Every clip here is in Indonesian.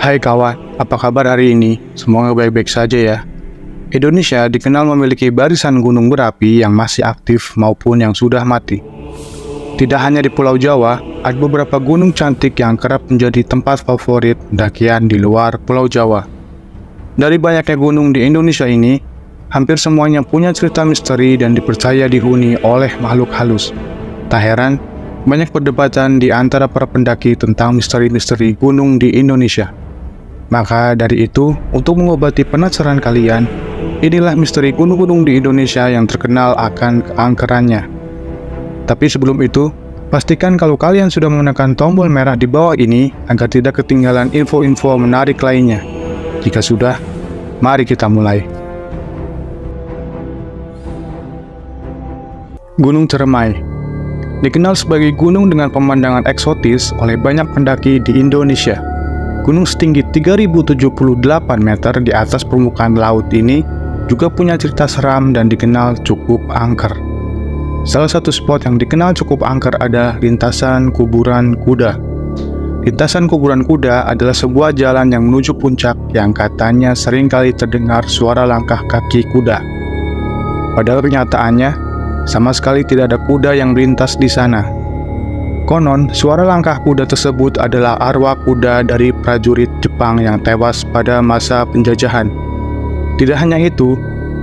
Hai kawan, apa kabar hari ini? Semoga baik-baik saja ya. Indonesia dikenal memiliki barisan gunung berapi yang masih aktif maupun yang sudah mati. Tidak hanya di Pulau Jawa, ada beberapa gunung cantik yang kerap menjadi tempat favorit pendakian di luar Pulau Jawa. Dari banyaknya gunung di Indonesia ini, hampir semuanya punya cerita misteri dan dipercaya dihuni oleh makhluk halus. Tak heran, banyak perdebatan di antara para pendaki tentang misteri-misteri gunung di Indonesia. Maka dari itu, untuk mengobati penasaran kalian, inilah misteri gunung-gunung di Indonesia yang terkenal akan keangkerannya. Tapi sebelum itu, pastikan kalau kalian sudah menekan tombol merah di bawah ini agar tidak ketinggalan info-info menarik lainnya. Jika sudah, mari kita mulai. Gunung Ceremai dikenal sebagai gunung dengan pemandangan eksotis oleh banyak pendaki di Indonesia. Gunung setinggi 3078 meter di atas permukaan laut ini juga punya cerita seram dan dikenal cukup angker. Salah satu spot yang dikenal cukup angker ada lintasan kuburan kuda. Lintasan kuburan kuda adalah sebuah jalan yang menuju puncak yang katanya seringkali terdengar suara langkah kaki kuda. Padahal kenyataannya, sama sekali tidak ada kuda yang melintas di sana. Konon, suara langkah kuda tersebut adalah arwah kuda dari prajurit Jepang yang tewas pada masa penjajahan. Tidak hanya itu,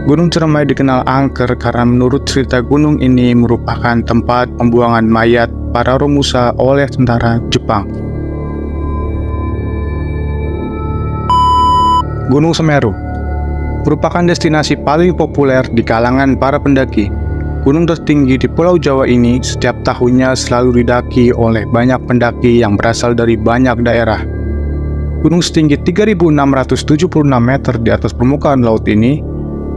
Gunung Ceremai dikenal angker karena menurut cerita gunung ini merupakan tempat pembuangan mayat para Romusa oleh tentara Jepang. Gunung Semeru merupakan destinasi paling populer di kalangan para pendaki. Gunung tertinggi di Pulau Jawa ini setiap tahunnya selalu didaki oleh banyak pendaki yang berasal dari banyak daerah. Gunung setinggi 3.676 meter di atas permukaan laut ini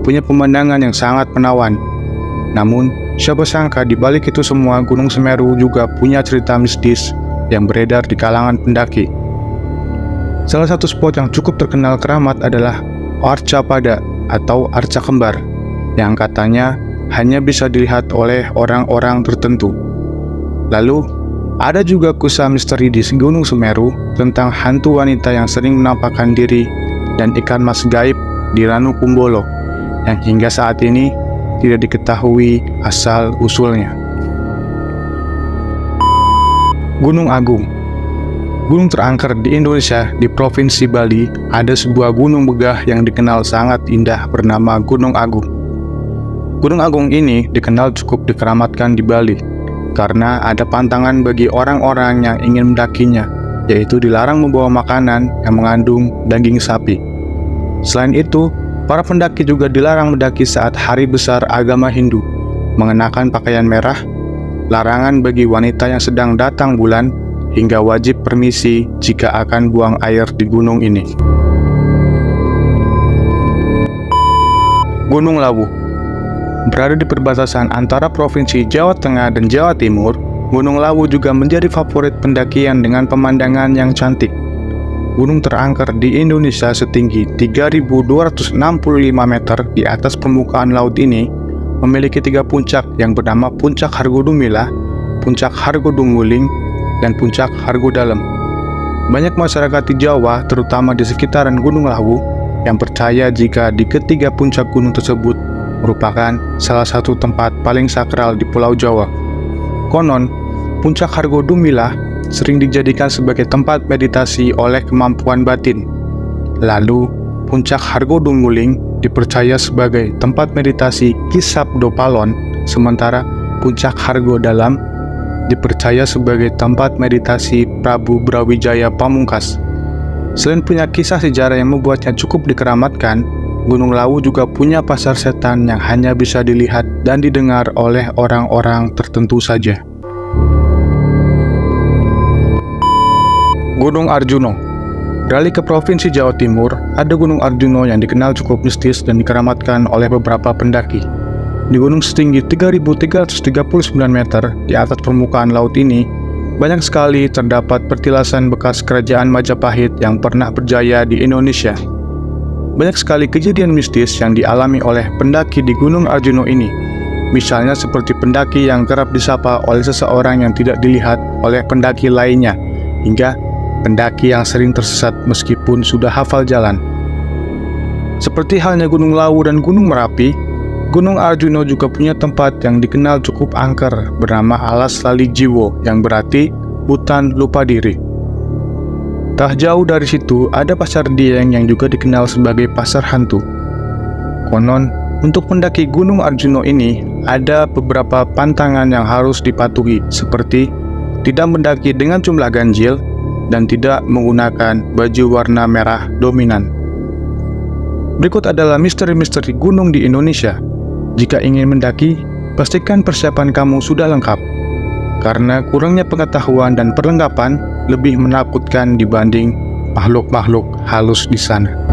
punya pemandangan yang sangat menawan. Namun, siapa sangka di balik itu semua Gunung Semeru juga punya cerita mistis yang beredar di kalangan pendaki. Salah satu spot yang cukup terkenal keramat adalah Arca Pada atau Arca Kembar, yang katanya hanya bisa dilihat oleh orang-orang tertentu. Lalu, ada juga kisah misteri di Gunung Semeru tentang hantu wanita yang sering menampakkan diri dan ikan mas gaib di Ranu Kumbolo, yang hingga saat ini tidak diketahui asal-usulnya. Gunung Agung. Gunung terangker di Indonesia di Provinsi Bali, ada sebuah gunung megah yang dikenal sangat indah bernama Gunung Agung. Gunung Agung ini dikenal cukup dikeramatkan di Bali, karena ada pantangan bagi orang-orang yang ingin mendakinya, yaitu dilarang membawa makanan yang mengandung daging sapi. Selain itu, para pendaki juga dilarang mendaki saat hari besar agama Hindu, mengenakan pakaian merah, larangan bagi wanita yang sedang datang bulan, hingga wajib permisi jika akan buang air di gunung ini. Gunung Lawu berada di perbatasan antara Provinsi Jawa Tengah dan Jawa Timur. Gunung Lawu juga menjadi favorit pendakian dengan pemandangan yang cantik. Gunung terangker di Indonesia setinggi 3.265 meter di atas permukaan laut ini memiliki 3 puncak yang bernama Puncak Hargodumila, Puncak Hargodumuling, dan Puncak Hargodalam. Banyak masyarakat di Jawa, terutama di sekitaran Gunung Lawu, yang percaya jika di ketiga puncak gunung tersebut merupakan salah satu tempat paling sakral di Pulau Jawa. Konon, Puncak Hargodumila sering dijadikan sebagai tempat meditasi oleh kemampuan batin. Lalu, Puncak Hargodumuling dipercaya sebagai tempat meditasi Ki Sabdopalon, sementara Puncak Hargodalam dipercaya sebagai tempat meditasi Prabu Brawijaya Pamungkas. Selain punya kisah sejarah yang membuatnya cukup dikeramatkan, Gunung Lawu juga punya pasar setan yang hanya bisa dilihat dan didengar oleh orang-orang tertentu saja. Gunung Arjuno. Beralih ke Provinsi Jawa Timur, ada Gunung Arjuno yang dikenal cukup mistis dan dikeramatkan oleh beberapa pendaki. Di gunung setinggi 3.339 meter di atas permukaan laut ini, banyak sekali terdapat pertilasan bekas kerajaan Majapahit yang pernah berjaya di Indonesia. Banyak sekali kejadian mistis yang dialami oleh pendaki di Gunung Arjuno ini. Misalnya seperti pendaki yang kerap disapa oleh seseorang yang tidak dilihat oleh pendaki lainnya, hingga pendaki yang sering tersesat meskipun sudah hafal jalan. Seperti halnya Gunung Lawu dan Gunung Merapi, Gunung Arjuna juga punya tempat yang dikenal cukup angker bernama Alas Lali Jiwo, yang berarti hutan lupa diri. Tak jauh dari situ ada Pasar Dieng yang juga dikenal sebagai pasar hantu. Konon, untuk mendaki Gunung Arjuna ini ada beberapa pantangan yang harus dipatuhi, seperti tidak mendaki dengan jumlah ganjil dan tidak menggunakan baju warna merah dominan. Berikut adalah misteri-misteri gunung di Indonesia. Jika ingin mendaki, pastikan persiapan kamu sudah lengkap, karena kurangnya pengetahuan dan perlengkapan lebih menakutkan dibanding makhluk-makhluk halus di sana.